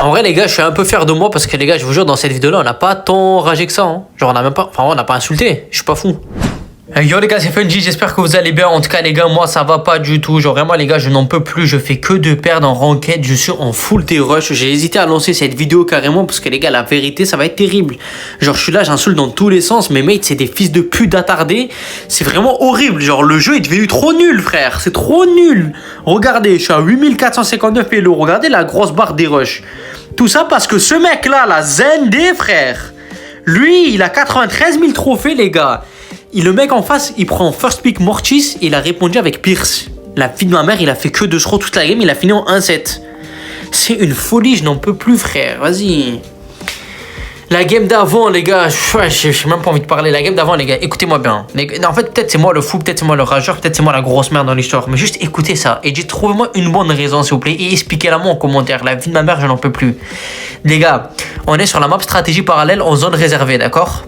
En vrai, les gars, je suis un peu fier de moi parce que, les gars, je vous jure, dans cette vidéo-là, on n'a pas tant ragé que ça. Hein. Genre, on n'a même pas. Enfin, on n'a pas insulté. Je suis pas fou. Yo les gars, c'est Fungi, j'espère que vous allez bien. En tout cas les gars, moi ça va pas du tout. Genre vraiment les gars, je n'en peux plus. Je fais que de perdre en ranked. Je suis en full T-Rush. J'ai hésité à lancer cette vidéo carrément parce que les gars, la vérité, ça va être terrible. Genre je suis là, j'insulte dans tous les sens. Mes mates, c'est des fils de pute attardés. C'est vraiment horrible. Genre le jeu est devenu trop nul frère. C'est trop nul. Regardez, je suis à 8459 Elo. Regardez la grosse barre des rushs. Tout ça parce que ce mec là, la Zendé frère. Lui, il a 93 000 trophées les gars. Et le mec en face, il prend first pick Mortis et il a répondu avec Pierce. La vie de ma mère, il a fait que 2 throws toute la game, il a fini en 1-7. C'est une folie, je n'en peux plus, frère. Vas-y. La game d'avant, les gars, j'ai même pas envie de parler. La game d'avant, les gars, écoutez-moi bien. Non, en fait, peut-être c'est moi le fou, peut-être c'est moi le rageur, peut-être c'est moi la grosse merde dans l'histoire. Mais juste écoutez ça et dites, trouvez-moi une bonne raison, s'il vous plaît, et expliquez-la moi en commentaire. La vie de ma mère, je n'en peux plus. Les gars, on est sur la map stratégie parallèle en zone réservée, d'accord ?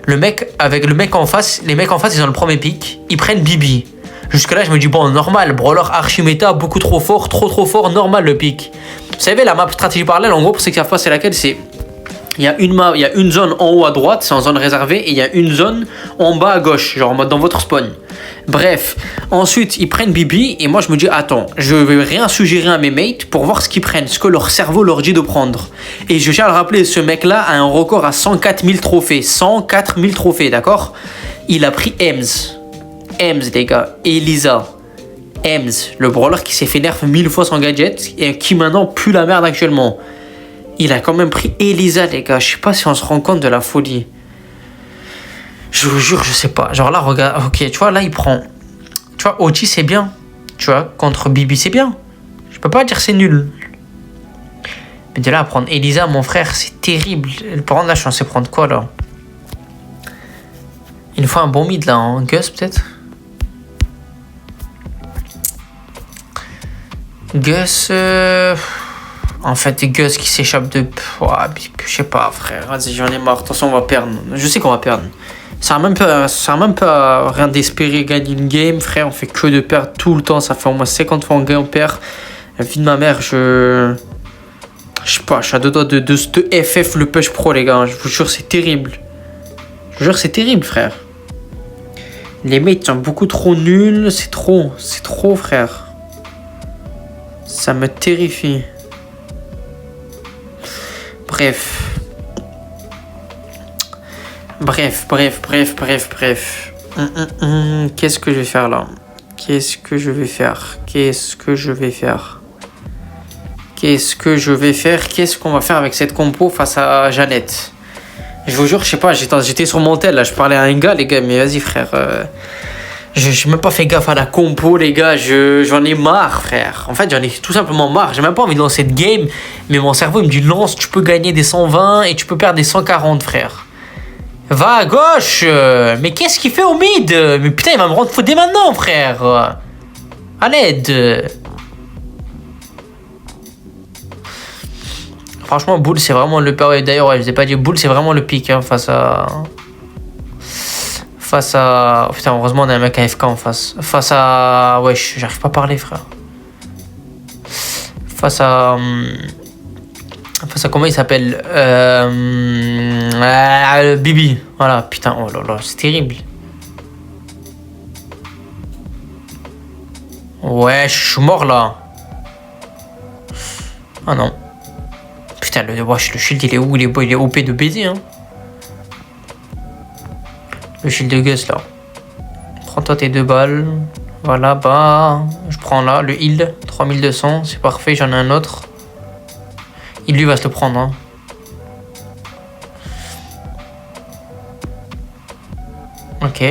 Le mec, avec le mec en face, les mecs en face, ils ont le premier pick. Ils prennent Bibi. Jusque là, je me dis, bon, normal. Brawler archi-méta, beaucoup trop fort, trop fort, normal le pick. Vous savez, la map stratégie parallèle, en gros, pour ceux qui savent pas, c'est laquelle, c'est. Il y a une zone en haut à droite, c'est en zone réservée, et il y a une zone en bas à gauche, genre en mode dans votre spawn. Bref, ensuite ils prennent Bibi, et moi je me dis attends, je vais rien suggérer à mes mates pour voir ce qu'ils prennent, ce que leur cerveau leur dit de prendre. Et je tiens à le rappeler, ce mec là a un record à 104 000 trophées, 104 000 trophées, d'accord? Il a pris Ems, les gars, Elisa. Ems, le brawler qui s'est fait nerf 1000 fois sans gadget, et qui maintenant pue la merde actuellement. Il a quand même pris Elisa, les gars. Je sais pas si on se rend compte de la folie. Je vous jure, je sais pas. Genre là, regarde. Ok, tu vois, là, il prend. Tu vois, Ochi, c'est bien. Tu vois, contre Bibi, c'est bien. Je peux pas dire c'est nul. Mais de là à prendre Elisa, mon frère, c'est terrible. Par contre, là, je suis censé prendre quoi, là? Il nous faut un bon mid, là. Hein. Gus, peut-être? Gus. En fait, des Gus qui s'échappent de. Je sais pas, frère. Vas-y, j'en ai marre. Attention, on va perdre. Je sais qu'on va perdre. Ça sert même pas à rien d'espérer gagner une game, frère. On fait que de perdre tout le temps. Ça fait au moins 50 fois on perd. La vie de ma mère, je sais pas, je suis à 2 doigts de FF le push pro, les gars. Je vous jure, c'est terrible. Je vous jure, c'est terrible, frère. Les mates sont beaucoup trop nuls. C'est trop, frère. Ça me terrifie. Bref. Qu'est-ce que je vais faire là? Qu'est-ce que je vais faire? Qu'est-ce qu'on va faire avec cette compo face à Jeannette? Je vous jure, je sais pas, j'étais sur mon tel là, je parlais à un gars, les gars, mais vas-y, frère. J'ai même pas fait gaffe à la compo, les gars. J'en ai marre, frère. En fait, j'en ai tout simplement marre. J'ai même pas envie de lancer de game. Mais mon cerveau, il me dit lance, tu peux gagner des 120 et tu peux perdre des 140, frère. Va à gauche. Mais qu'est-ce qu'il fait au mid? Mais putain, il va me rendre fou dès maintenant, frère. À l'aide. Franchement, Bull, c'est vraiment le pire. D'ailleurs, ouais, je vous ai pas dit, Bull, c'est vraiment le pic hein, face à. Oh, putain, heureusement, on a un mec AFK en face. Face à. Ouais, j'arrive pas à parler, frère. Face à comment il s'appelle Bibi. Voilà, putain, oh là là, c'est terrible. Ouais, je suis mort là. Ah non. Putain, le shield, il est où? Il est OP de baiser, hein. Le shield de Gus là. Prends-toi tes 2 balles. Voilà, bah. Je prends là le heal. 3200. C'est parfait, j'en ai un autre. Il lui va se le prendre. Hein. Ok.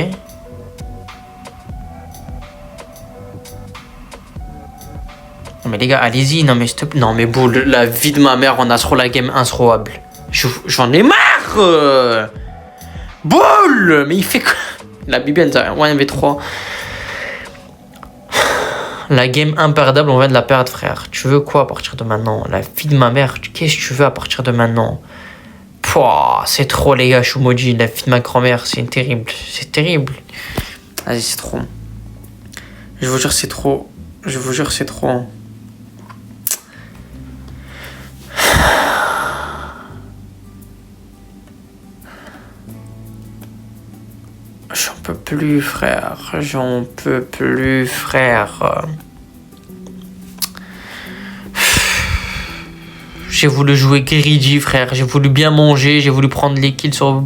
Non mais les gars, allez-y. Non mais non mais Bull, la vie de ma mère, on a trop la game inthroable. J'en ai marre. Bull! Mais il fait quoi? La Bibi, elle a 1v3. La game imperdable, on vient de la perdre, frère. Tu veux quoi à partir de maintenant? La vie de ma mère, qu'est-ce que tu veux à partir de maintenant? Pouah, c'est trop, les gars, Shumoji. La vie de ma grand-mère, c'est terrible. C'est terrible. Vas-y, c'est trop. Je vous jure, c'est trop. J'en peux plus, frère. J'en peux plus, frère. J'ai voulu jouer greedy, frère. J'ai voulu bien manger. J'ai voulu prendre les kills sur...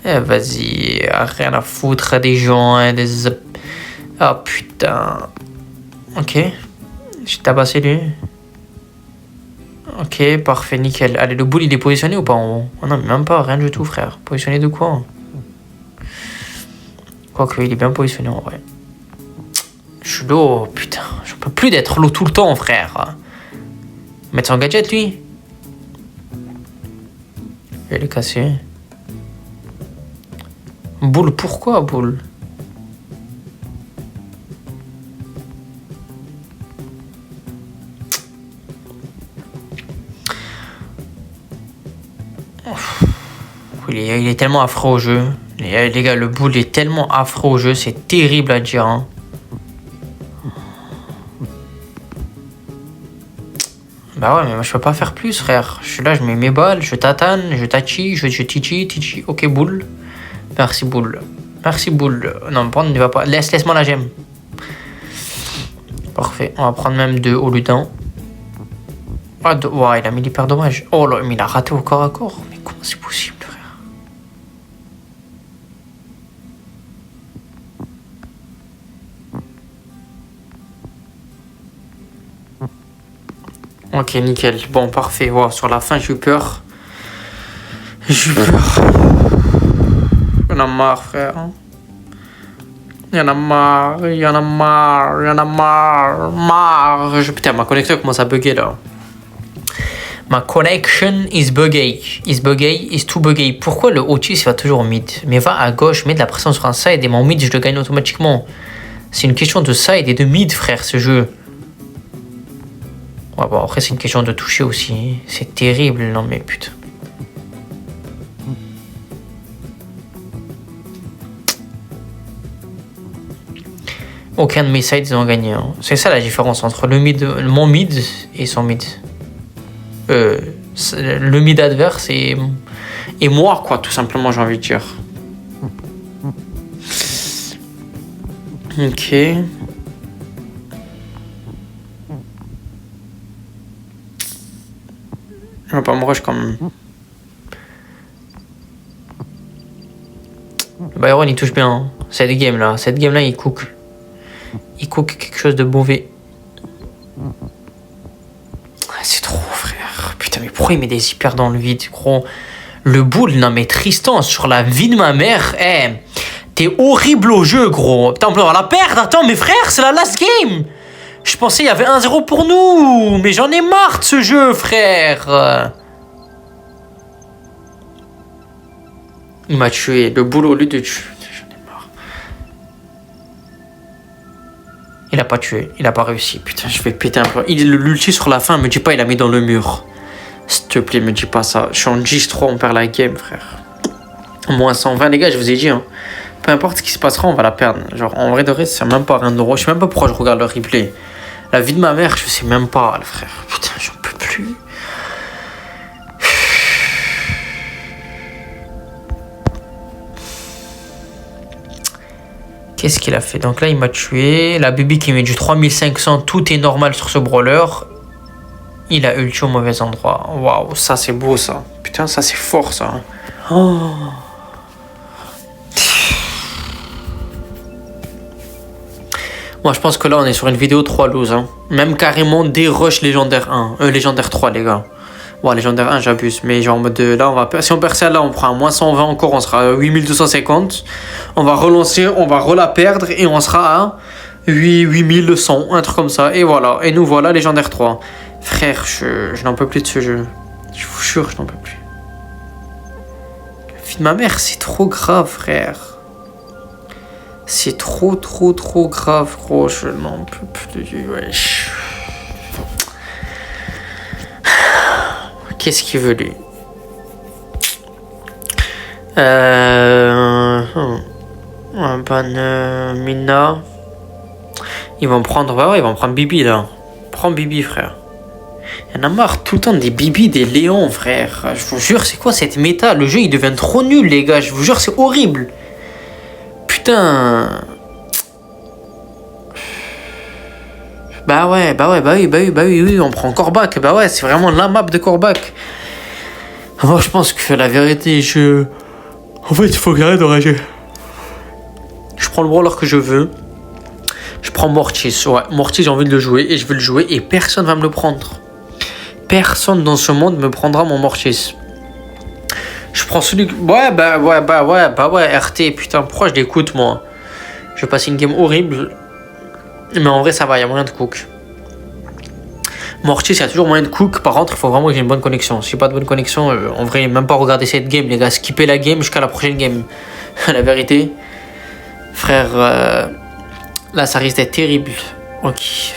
Eh, vas-y. Rien à foutre des gens. Hein, des... Oh, putain. Ok. J'ai tabassé lui. Ok, parfait, nickel. Allez, le bull, il est positionné ou pas en haut? Oh non, mais même pas. Rien du tout, frère. Positionné de quoi? Quoique, il est bien positionné, en vrai. Je suis lourd, putain. Je peux plus d'être lourd tout le temps, frère. Mettre son gadget, lui. Je vais le casser. Boule, pourquoi, boule? Il est tellement affreux au jeu. Les gars, le boule est tellement affreux au jeu. C'est terrible à dire. Hein. Bah ouais, mais moi je peux pas faire plus, frère. Je suis là, je mets mes balles, je tatane, je tachi, je tichi. Ok, boule. Merci, boule. Merci, boule. Non, prends, ne va pas. Laisse-moi la gemme. Parfait. On va prendre même 2 au lieu d'1. Ah, ouais, il a mis l'hyper dommage. Oh là, mais il a raté au corps à corps. Mais comment c'est possible, frère? Ok, nickel. Bon, parfait. Wow, sur la fin, j'ai eu peur. J'ai eu peur. Y'en a marre, frère. Y'en a marre. Putain, ma connexion commence à bugger, là. Ma connection is buggy. Is too buggy. Pourquoi le Otis va toujours au mid? Mais va à gauche, mets de la pression sur un side et mon mid, je le gagne automatiquement. C'est une question de side et de mid, frère, ce jeu. Ouais, bon, après, c'est une question de toucher aussi. C'est terrible, non, mais putain. Aucun de mes sides ils ont gagné. Hein. C'est ça la différence entre mon mid et son mid. Le mid adverse et moi, quoi, tout simplement, j'ai envie de dire. Ok. Je vais pas me rush quand même. Byron il touche bien. Hein. Cette game là, il cook. Il cook quelque chose de mauvais. C'est trop, frère. Putain, mais pourquoi il met des hyper dans le vide, gros? Le boule, non mais Tristan, sur la vie de ma mère, t'es horrible au jeu, gros. Putain, on va la perdre. Attends, mes frères, c'est la last game. Je pensais il y avait 1-0 pour nous. Mais j'en ai marre de ce jeu, frère. Il m'a tué. Le boule au lieu de tuer. J'en ai marre. Il a pas tué. Il a pas réussi. Putain, je vais péter un peu. L'ulti sur la fin, me dis pas, il a mis dans le mur. S'il te plaît, me dis pas ça. Je suis en G3, on perd la game, frère. Moins 120, les gars, je vous ai dit. Hein. Peu importe ce qui se passera, on va la perdre. Genre, en vrai de vrai, c'est même pas rien de drôle. Je sais même pas pourquoi je regarde le replay. La vie de ma mère, je sais même pas, le frère. Putain, j'en peux plus. Qu'est-ce qu'il a fait? Donc là, il m'a tué. La Bibi qui met du 3500, tout est normal sur ce brawler. Il a ulti au mauvais endroit. Waouh, ça c'est beau ça. Putain, ça c'est fort ça. Oh. Moi, je pense que là, on est sur une vidéo 3 lose. Hein. Même carrément des rushs légendaire 1. Légendaire 3, les gars. Ouais, légendaire 1, j'abuse. Mais genre en mode là, on va... si on perd celle-là, on prend un moins 120 encore. On sera à 8250. On va relancer, on va la perdre. Et on sera à 8100. Un truc comme ça. Et voilà. Et nous voilà, légendaire 3. Frère, je n'en peux plus de ce jeu. Je vous jure, je n'en peux plus. La vie de ma mère, c'est trop grave, frère. C'est trop grave, gros. Je n'en peux plus. Wesh. Qu'est-ce qu'il veut, lui? Un ban Mina. Ils vont prendre... Ouais, ils vont prendre Bibi, là. Prends Bibi, frère. Il y en a marre tout le temps des Bibi, des Léons, frère. Je vous jure, c'est quoi cette méta? Le jeu, il devient trop nul, les gars. Je vous jure, c'est horrible. Putain. Bah oui, on prend Corbac. Bah ouais, c'est vraiment la map de Corbac. Moi, je pense que la vérité, En fait, il faut que j'arrête de rager. Je prends le brawler que je veux. Je prends Mortis. Ouais, Mortis, j'ai envie de le jouer et je veux le jouer et personne va me le prendre. Personne dans ce monde me prendra mon Mortis. Je prends celui... Ouais, RT, putain, pourquoi je l'écoute, moi? Je vais passer une game horrible. Mais en vrai, ça va, il y a moyen de cook. Mortis, il y a toujours moyen de cook. Par contre, il faut vraiment que j'ai une bonne connexion. Si j'ai pas de bonne connexion, en vrai, même pas regarder cette game, les gars. Skipper la game jusqu'à la prochaine game. La vérité. Frère, là, ça risque d'être terrible. Ok.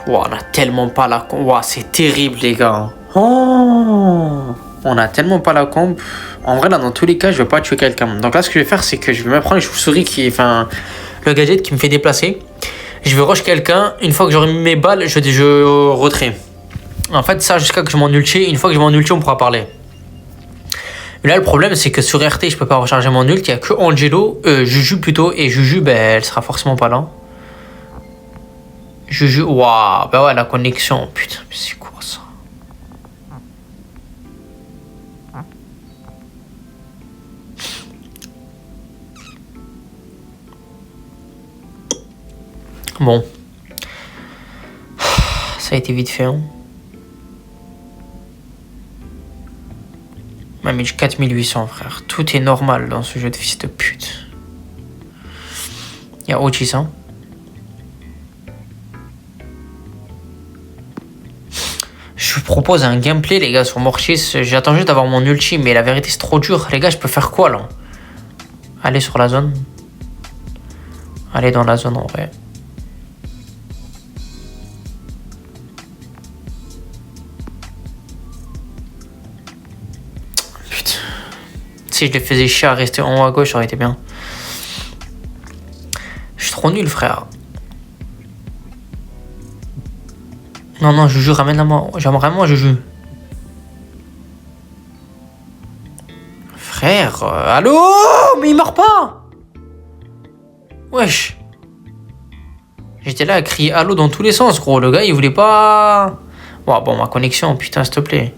Wow, on a tellement pas la comp. Wow, c'est terrible, les gars. Oh, on a tellement pas la comp. En vrai, là, dans tous les cas, je vais pas tuer quelqu'un. Donc là, ce que je vais faire, c'est que je vais me prendre les chauves-souris enfin, le gadget qui me fait déplacer. Je vais rush quelqu'un. Une fois que j'aurai mis mes balles, je retrait. En fait, ça, jusqu'à que je m'en ulti. Une fois que je m'en ulti, on pourra parler. Mais là, le problème, c'est que sur RT, je peux pas recharger mon ult. Il y a que Angelo, Juju plutôt. Et Juju, ben, elle sera forcément pas là. Juju, waouh, bah ouais, la connexion. Putain, mais c'est quoi ça? Bon. Ça a été vite fait, hein. Ouais, mais j'ai 4800, frère. Tout est normal dans ce jeu de fils de pute. Il y a Otis, hein. Je vous propose un gameplay, les gars, sur Mortis. J'attends juste d'avoir mon ulti, mais la vérité, c'est trop dur. Les gars, je peux faire quoi, là? Aller sur la zone. Aller dans la zone, en vrai. Putain. Si je les faisais chier à rester en haut à gauche, ça aurait été bien. Je suis trop nul, frère. Non, Juju, ramène-la moi. J'aimerais moi, Juju. Frère, allô? Mais il meurt pas! Wesh. J'étais là à crier allô dans tous les sens, gros. Le gars, il voulait pas... Wow, bon, ma connexion, putain, s'il te plaît.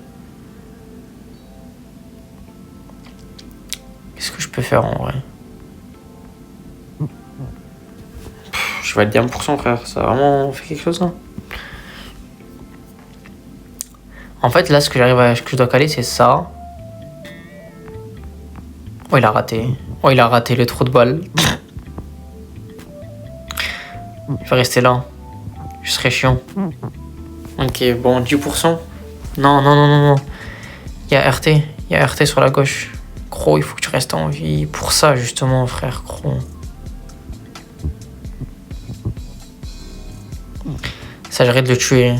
Qu'est-ce que je peux faire, en vrai? Je vais être bien %, frère. Ça a vraiment fait quelque chose, là. En fait, là, ce que je dois caler, c'est ça. Oh, il a raté. Oh, il a raté le trou de balle. Je vais rester là. Je serai chiant. Ok, bon, 10%. Non. Il y a RT. Il y a RT sur la gauche. Gros, il faut que tu restes en vie. Pour ça, justement, frère, gros. Ça, j'arrête de le tuer.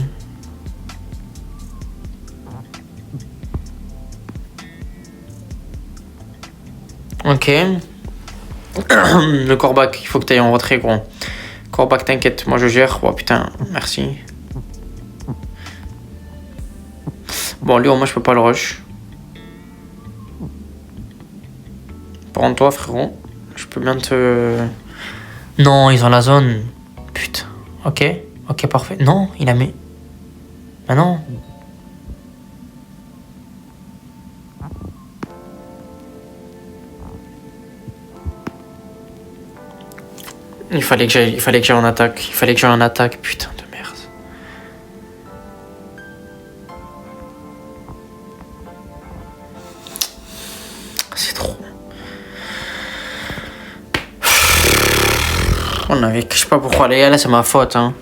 Ok. Le Corbac, il faut que tu ailles en retrait, gros. Corbac, t'inquiète, moi je gère. Oh putain, merci. Bon, lui, au moins, je peux pas le rush. Par contre, toi, frérot, je peux bien te... Non, ils ont la zone. Putain. Ok, parfait. Non, il a mis... Ah non. Il fallait que j'aille en attaque. Putain de merde. C'est trop. Je sais pas pourquoi, les gars, là, c'est ma faute, hein.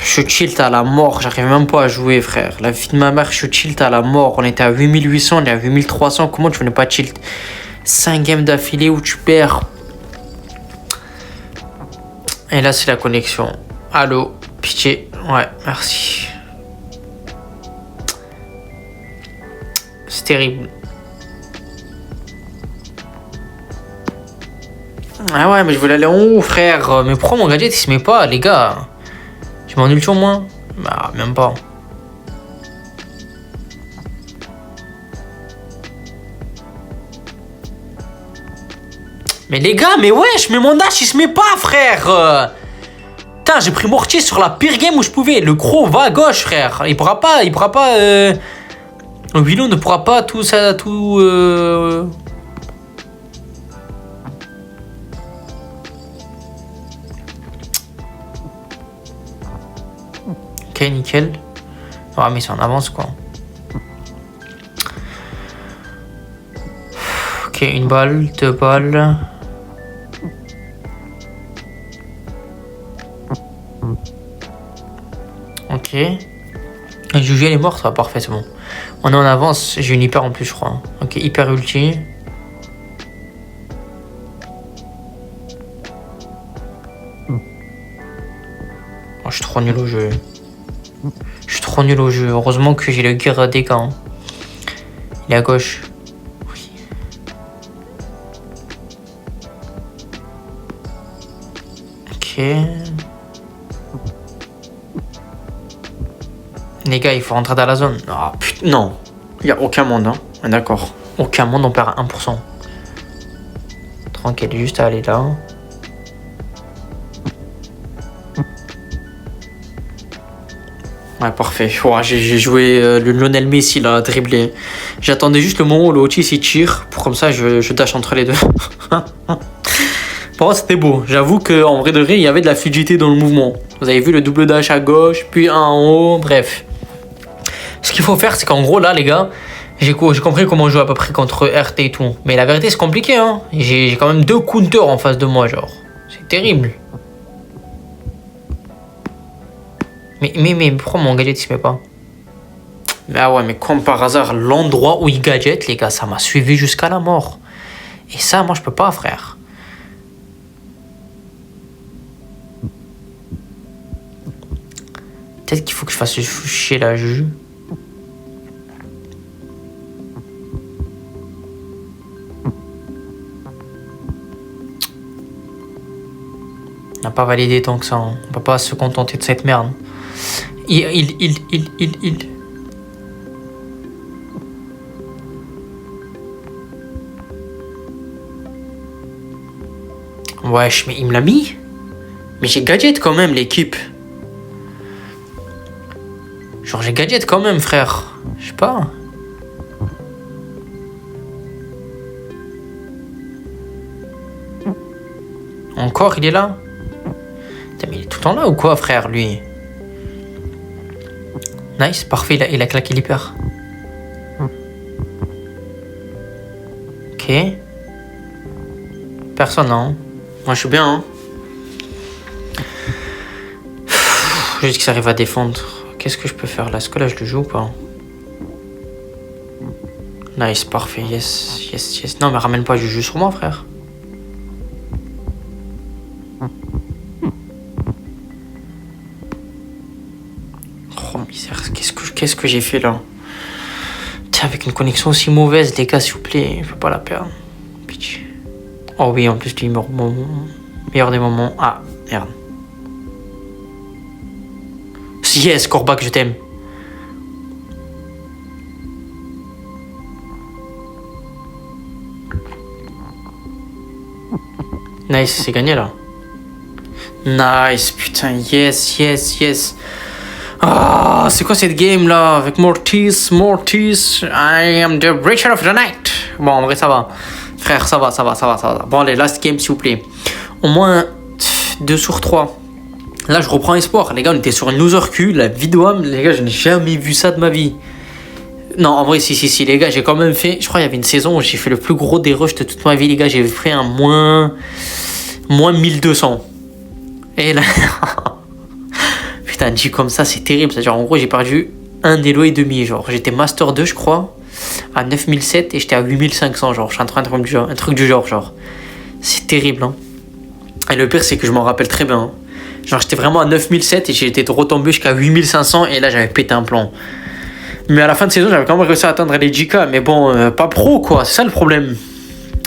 Je tilt à la mort, j'arrive même pas à jouer, frère. La vie de ma mère, je tilt à la mort. On était à 8800, on est à 8300. Comment tu veux ne pas tilt? 5 games d'affilée où tu perds. Et là, c'est la connexion. Allô, pitié. Ouais, merci. C'est terrible. Ah ouais, mais je voulais aller en haut, frère. Mais pourquoi mon gadget, il se met pas, les gars? Je m'en ulti au moins? Bah, même pas. Mais les gars, mais wesh, mais mon dash il se met pas, frère. Putain, j'ai pris mortier sur la pire game où je pouvais. Le gros va à gauche, frère. Il pourra pas. Willow ne pourra pas tout ça, tout. Ok, nickel. Ouais, mais c'est en avance, quoi. Ok, une balle, 2 balles. Ok. Juju, elle est morte, ça, parfait, c'est bon. On est en avance, j'ai une hyper en plus, je crois. Ok, hyper ulti. Oh, je suis trop nul au jeu. Je suis trop nul au jeu. Heureusement que j'ai le gear des gars. Hein. Il est à gauche. Oui. Ok. Les gars, il faut rentrer dans la zone. Oh putain, non. Il n'y a aucun monde, hein. D'accord. Aucun monde, on perd à 1%. Tranquille, juste à aller là. Ouais, parfait. Ouais, j'ai joué le Lionel Messi, là, dribblé. J'attendais juste le moment où le Otis il tire. Pour comme ça, je dash entre les deux. Pour moi, c'était beau. J'avoue qu'en vrai de vrai, il y avait de la fluidité dans le mouvement. Vous avez vu le double dash à gauche, puis un en haut, bref. Ce qu'il faut faire, c'est qu'en gros, là, les gars, j'ai compris comment jouer à peu près contre RT et tout. Mais la vérité, c'est compliqué, hein. J'ai quand même 2 counters en face de moi, genre. C'est terrible. Mais pourquoi mon gadget il se met pas? Ah ouais, mais comme par hasard, l'endroit où il gadget, les gars, ça m'a suivi jusqu'à la mort. Et ça, moi, je peux pas, frère. Peut-être qu'il faut que je fasse chier la Juju. On n'a pas validé tant que ça. Hein. On peut pas se contenter de cette merde. Il. Wesh, mais il me l'a mis. Mais j'ai gadget quand même, l'équipe. Genre, j'ai gadget quand même, frère. Je sais pas. Encore, il est là. Putain, mais il est tout le temps là ou quoi, frère, lui? Nice, parfait, il a claqué l'hyper. Ok. Personne, hein. Moi, je suis bien, hein. Juste qu'il arrive à défendre. Qu'est-ce que je peux faire là? Est-ce que là, je le joue ou pas? Nice, parfait, yes. Non, mais ramène pas Juju sur moi, frère. Oh, misère, qu'est-ce que j'ai fait là? Tiens, avec une connexion aussi mauvaise, les gars, s'il vous plaît, je peux pas la perdre. Pitié. Oh oui, en plus, lui, meilleur des moments. Ah, merde. Yes, Corbac, je t'aime. Nice, c'est gagné là. Nice, putain, yes. Ah, c'est quoi cette game là? Avec Mortis, I am the breacher of the night. Bon, en vrai, ça va. Frère, ça va. Bon, allez, last game, s'il vous plaît. Au moins 2 sur 3. Là, je reprends espoir. Les gars, on était sur une loser queue. La vidéo, les gars, je n'ai jamais vu ça de ma vie. Non, en vrai, si, les gars, j'ai quand même fait... Je crois qu'il y avait une saison où j'ai fait le plus gros des rushs de toute ma vie, les gars. J'ai fait un moins 1200. Et là... Putain, dit comme ça, c'est terrible. C'est-à-dire, en gros, j'ai perdu un elo et demi, genre. J'étais Master 2, je crois, à 9007 et j'étais à 8500, genre. Je suis en train de faire un truc du genre. C'est terrible, hein. Et le pire, c'est que je m'en rappelle très bien, hein. Genre, j'étais vraiment à 9007 et j'étais retombé jusqu'à 8500 et là, j'avais pété un plomb. Mais à la fin de saison, j'avais quand même réussi à atteindre les 10K. Mais bon, pas pro, quoi. C'est ça le problème.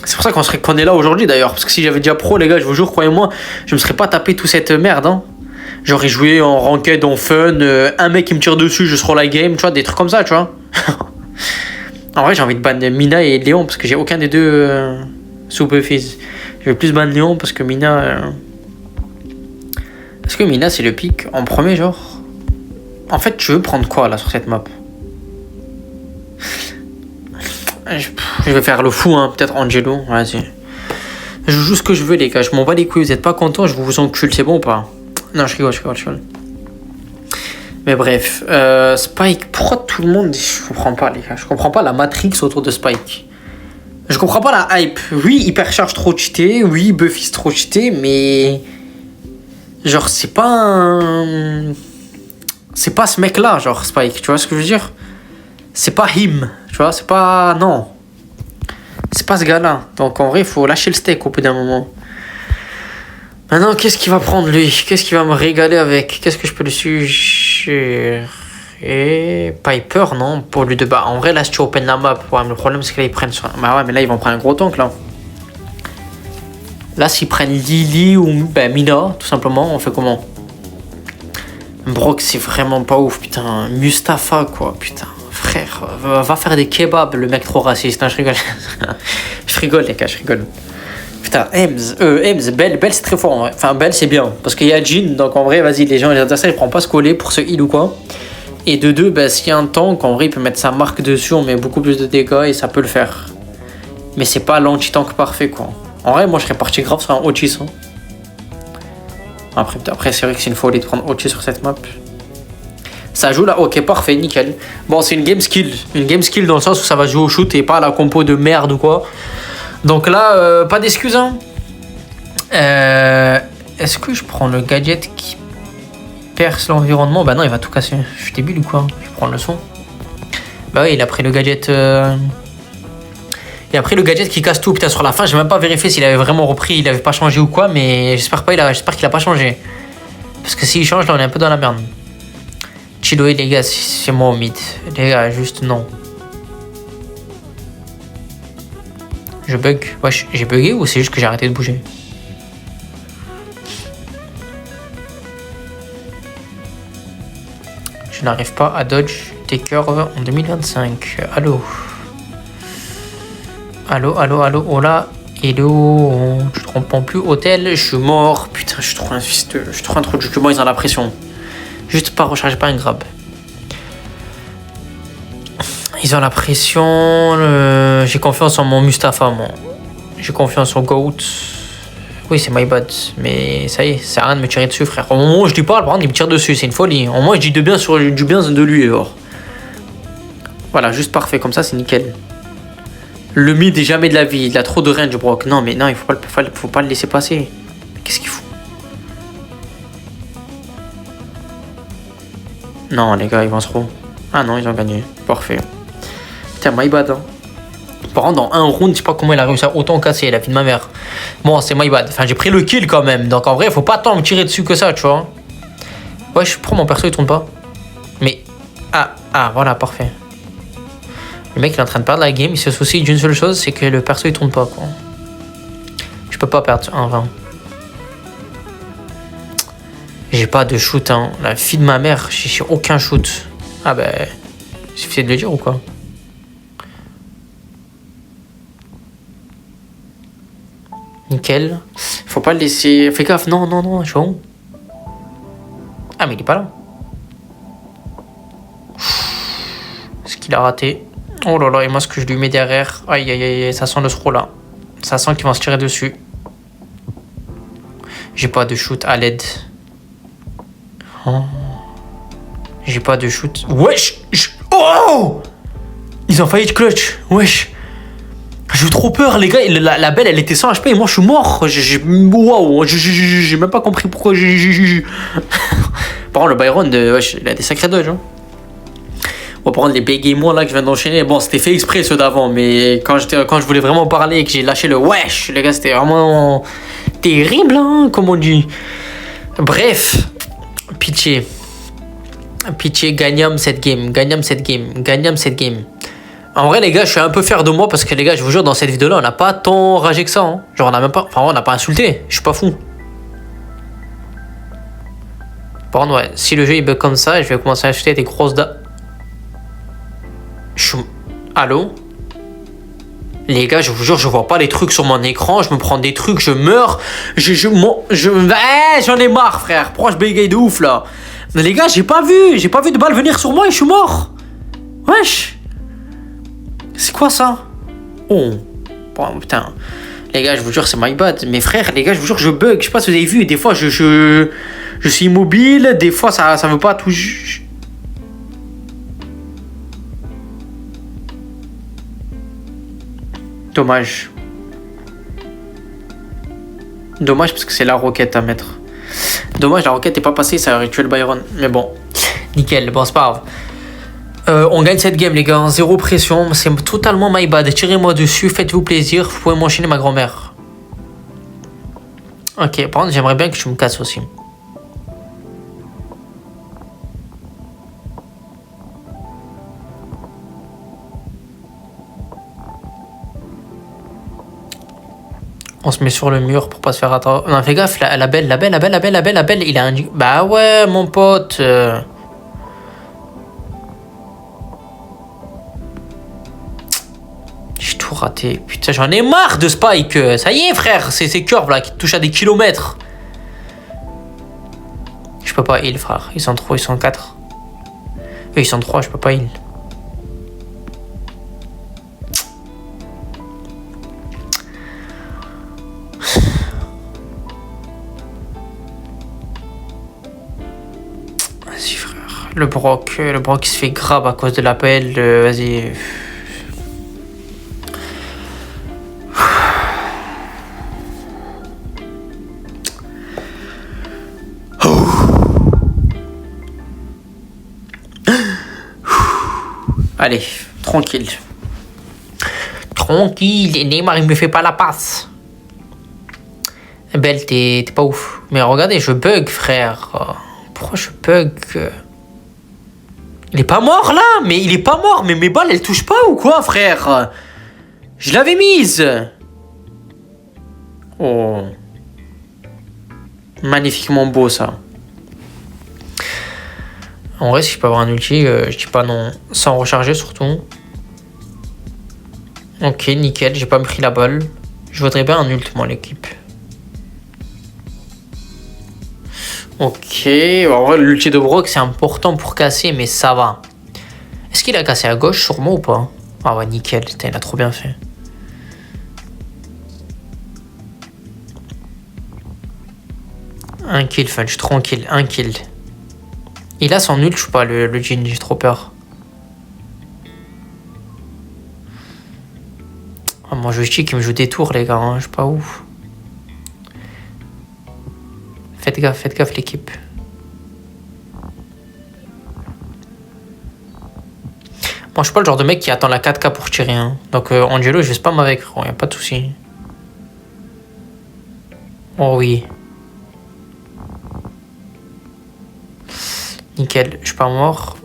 C'est pour ça qu'on est là aujourd'hui, d'ailleurs. Parce que si j'avais déjà pro, les gars, je vous jure, croyez-moi, je me serais pas tapé toute cette merde, hein. J'aurais joué en ranked, en fun, un mec qui me tire dessus, je serai la game, tu vois, des trucs comme ça, tu vois. En vrai, j'ai envie de ban Mina et Léon parce que j'ai aucun des deux sous Buffies. Je vais plus ban Léon parce que Mina. Est-ce que Mina c'est le pic en premier genre? En fait, tu veux prendre quoi là sur cette map? Je vais faire le fou, hein. Peut-être Angelo. Vas-y. Je joue ce que je veux, les gars. Je m'en bats les couilles. Vous êtes pas contents? Je vous encule. C'est bon ou pas? Non, je rigole. Mais bref. Spike. Pourquoi tout le monde. Je comprends pas, les gars. Je comprends pas la matrix autour de Spike. Je comprends pas la hype. Oui, Hypercharge trop cheaté. Oui, Buffy trop cheaté. Mais. Genre, c'est pas un. C'est pas ce mec-là, genre Spike. Tu vois ce que je veux dire? C'est pas him. Tu vois, c'est pas. Non. C'est pas ce gars-là. Donc en vrai, il faut lâcher le steak au bout d'un moment. Maintenant, qu'est-ce qu'il va prendre lui? Qu'est-ce qu'il va me régaler avec? Qu'est-ce que je peux le suggérer? Piper, non? Pour lui de bas. En vrai, là, si tu open la map, ouais, mais le problème, c'est que là, ils prennent. Bah ouais, mais là, ils vont prendre un gros tank, là. Là, s'ils prennent Lily ou Mina, tout simplement, on fait comment? Brock, c'est vraiment pas ouf, putain. Mustafa, quoi, putain. Frère, va faire des kebabs, le mec trop raciste. Hein, je rigole. Je rigole, les gars, je rigole. Putain, Ems, Belle, c'est très fort. En vrai. Enfin, Belle, c'est bien. Parce qu'il y a Jhin, donc en vrai, vas-y, les adversaires, ils prennent pas se coller pour ce heal ou quoi. Et de deux, bah, s'il y a un tank, en vrai, il peut mettre sa marque dessus, on met beaucoup plus de dégâts et ça peut le faire. Mais c'est pas l'anti-tank parfait, quoi. En vrai, moi, je serais parti grave sur un Otis. Hein. Après c'est vrai que c'est une folie de prendre Otis sur cette map. Ça joue là, ok, parfait, nickel. Bon, c'est une game skill. Une game skill dans le sens où ça va jouer au shoot et pas à la compo de merde ou quoi. Donc là, pas d'excuses. Hein. Est-ce que je prends le gadget qui perce l'environnement? Bah non, il va tout casser. Je suis débile ou quoi? Je vais prendre le son. Bah oui, il a pris le gadget. Il a pris le gadget qui casse tout. Putain, sur la fin, j'ai même pas vérifié s'il avait vraiment repris, il avait pas changé ou quoi, mais j'espère pas. J'espère qu'il a pas changé. Parce que s'il change, là, on est un peu dans la merde. Chiloé, les gars, c'est moi au mid. Les gars, juste non. Je bug. Wesh, j'ai bugué ou c'est juste que j'ai arrêté de bouger? Je n'arrive pas à dodge des curves en 2025. Allô? Allô? Oh là. Hello? Tu te trompes plus, hôtel? Je suis mort. Putain, je suis trop un fils de. Je suis trop un truc. Comment ils ont la pression? Juste pas recharger, pas un grab. Ils ont la pression. J'ai confiance en mon Mustafa, moi. J'ai confiance en Goat. Oui, c'est my bad. Mais ça y est, ça sert à rien de me tirer dessus, frère. Au moment où je lui parle, par contre, il me tire dessus. C'est une folie. Au moins, je dis du bien de lui, alors. Voilà, juste parfait. Comme ça, c'est nickel. Le mid est jamais de la vie. Il a trop de range, Brock. Non, mais non, il faut pas le laisser passer. Qu'est-ce qu'il fout? Non, les gars, ils vont se roux. Ah non, ils ont gagné. Parfait. Putain, my bad. Hein. Par contre, dans un round, je sais pas comment il a réussi à autant casser, la vie de ma mère. Bon, c'est my bad. Enfin, j'ai pris le kill quand même. Donc en vrai, faut pas tant me tirer dessus que ça, tu vois. Ouais, je prends mon perso, il tourne pas. Mais. Ah, voilà, parfait. Le mec, il est en train de perdre la game. Il se soucie d'une seule chose, c'est que le perso, il tourne pas, quoi. Je peux pas perdre 1-20. J'ai pas de shoot, hein. La fille de ma mère, j'ai aucun shoot. Ah ben, il suffisait de le dire ou quoi? Nickel. Faut pas le laisser. Fais gaffe, non, je suis où? Ah, mais il est pas là. Est-ce qu'il a raté? Oh là là, et moi, ce que je lui mets derrière. Aïe, ça sent le throw là. Ça sent qu'il va se tirer dessus. J'ai pas de shoot à l'aide. Oh. J'ai pas de shoot. Wesh! Oh! Ils ont failli être clutch. Wesh! J'ai eu trop peur, les gars. La belle, elle était sans HP et moi, je suis mort. Waouh! J'ai même pas compris pourquoi Par contre, le Byron, wesh, il a des sacrés dodges. Hein. On va prendre les bégaiements là que je viens d'enchaîner. Bon, c'était fait exprès ceux d'avant, mais quand je voulais vraiment parler et que j'ai lâché le wesh, les gars, c'était vraiment terrible, hein, comme on dit. Bref, pitié, gagnons cette game. En vrai, les gars, je suis un peu fier de moi parce que les gars, je vous jure, dans cette vidéo-là, on n'a pas tant ragé que ça. Hein. Genre, on n'a pas insulté. Je suis pas fou. Par contre, ouais, si le jeu il bug comme ça, je vais commencer à acheter des grosses Allô? Les gars, je vous jure, je vois pas les trucs sur mon écran, je me prends des trucs, je meurs, j'en ai marre, frère. Pourquoi je bégaye de ouf, là? Mais les gars, j'ai pas vu de balle venir sur moi et je suis mort. Wesh. C'est quoi ça? Oh. Bon, putain. Les gars, je vous jure, c'est my bad. Mais frère, les gars, je vous jure, je bug. Je sais pas si vous avez vu, des fois, je suis immobile, des fois, ça veut pas tout... Dommage. Dommage parce que c'est la roquette à mettre. Dommage, la roquette est pas passée, ça aurait tué le Byron. Mais bon, nickel, bon, c'est pas grave. On gagne cette game, les gars. Zéro pression, c'est totalement my bad. Tirez-moi dessus, faites-vous plaisir. Vous pouvez m'enchaîner, ma grand-mère. Ok, par contre, j'aimerais bien que tu me casses aussi. On se met sur le mur pour pas se faire attendre. Non, fais gaffe, la belle, il a un... Bah ouais, mon pote. J'ai tout raté. Putain, j'en ai marre de Spike. Ça y est, frère, c'est ces curves là qui touchent à des kilomètres. Je peux pas heal, frère. Ils sont 3, ils sont 4. Ils sont 3, je peux pas heal. Vas-y, frère. Le Brock il se fait grave à cause de l'appel. Vas-y. Allez, tranquille. Tranquille, Neymar il me fait pas la passe. Belle, t'es pas ouf. Mais regardez, je bug, frère. Pourquoi je bug? Il est pas mort là. Mais il est pas mort. Mais mes balles elles touchent pas ou quoi, frère? Je l'avais mise. Oh. Magnifiquement beau ça. En vrai, si je peux avoir un ulti, je dis pas non. Sans recharger surtout. Ok, nickel, j'ai pas pris la balle. Je voudrais bien un ult, moi, l'équipe. Ok, en vrai, l'ulti de Brock, c'est important pour casser, mais ça va. Est-ce qu'il a cassé à gauche sur moi ou pas? Ah ouais, nickel, il a trop bien fait. Un kill, Funch, tranquille, un kill. Il a son ult, je sais pas, le Jhin, j'ai trop peur. Oh, mon joystick, il me joue des tours, les gars, hein, je sais pas où. Faites gaffe, l'équipe. Bon, je suis pas le genre de mec qui attend la 4K pour tirer. Hein. Donc, Angelo, je vais spam avec, frérot, y a pas de souci. Oh oui. Nickel, je suis pas mort.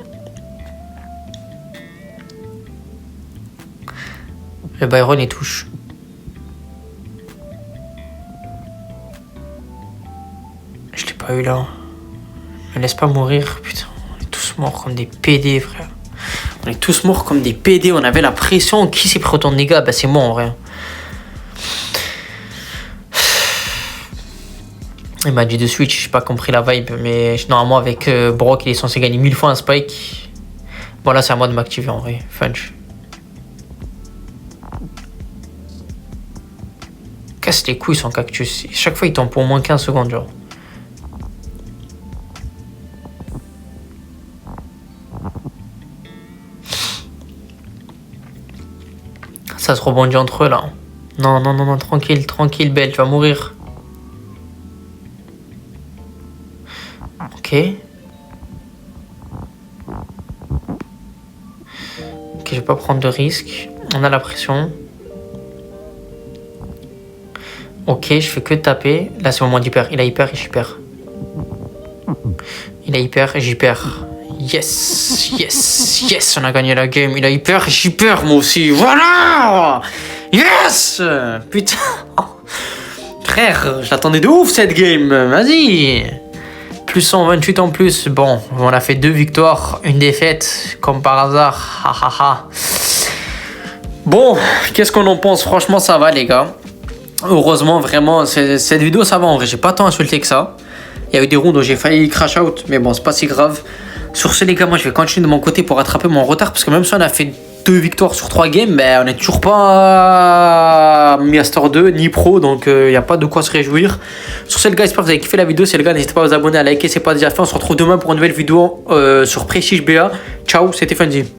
Le Byron, il touche. Je l'ai pas eu là. Me laisse pas mourir, putain. On est tous morts comme des PD, frère. On est tous morts comme des PD. On avait la pression. Qui s'est pris autant de dégâts? Bah, c'est moi en vrai. Il m'a dit de switch, j'ai pas compris la vibe, mais normalement avec Brock il est censé gagner 1000 fois un spike. Bon là c'est à moi de m'activer en vrai, Funch. Casse les couilles son cactus, chaque fois il tombe pour au moins 15 secondes genre. Ça se rebondit entre eux là. Non, tranquille, belle, tu vas mourir. Ok, je vais pas prendre de risque. On a la pression. Ok, je fais que taper. Là, c'est le moment d'hyper. Il a hyper et j'hyper. Il a hyper et j'hyper. Yes, on a gagné la game. Il a hyper et j'hyper, moi aussi. Voilà. Yes. Putain. Frère, je l'attendais de ouf cette game. Vas-y. Plus 128 en plus. Bon, on a fait 2 victoires, une défaite, comme par hasard. Bon, qu'est-ce qu'on en pense? Franchement, ça va, les gars. Heureusement, vraiment, cette vidéo, ça va en vrai. J'ai pas tant insulté que ça. Il y a eu des rounds où j'ai failli crash out, mais bon, c'est pas si grave. Sur ce, les gars, moi, je vais continuer de mon côté pour rattraper mon retard. Parce que même si on a fait 2 victoires sur 3 games, ben, on n'est toujours pas Master 2 ni Pro. Donc, il n'y a pas de quoi se réjouir. Sur ce, les gars, j'espère que vous avez kiffé la vidéo. Si c'est le cas, n'hésitez pas à vous abonner, à liker. C'est pas déjà fait. On se retrouve demain pour une nouvelle vidéo sur Prestige BA. Ciao, c'était Funzy.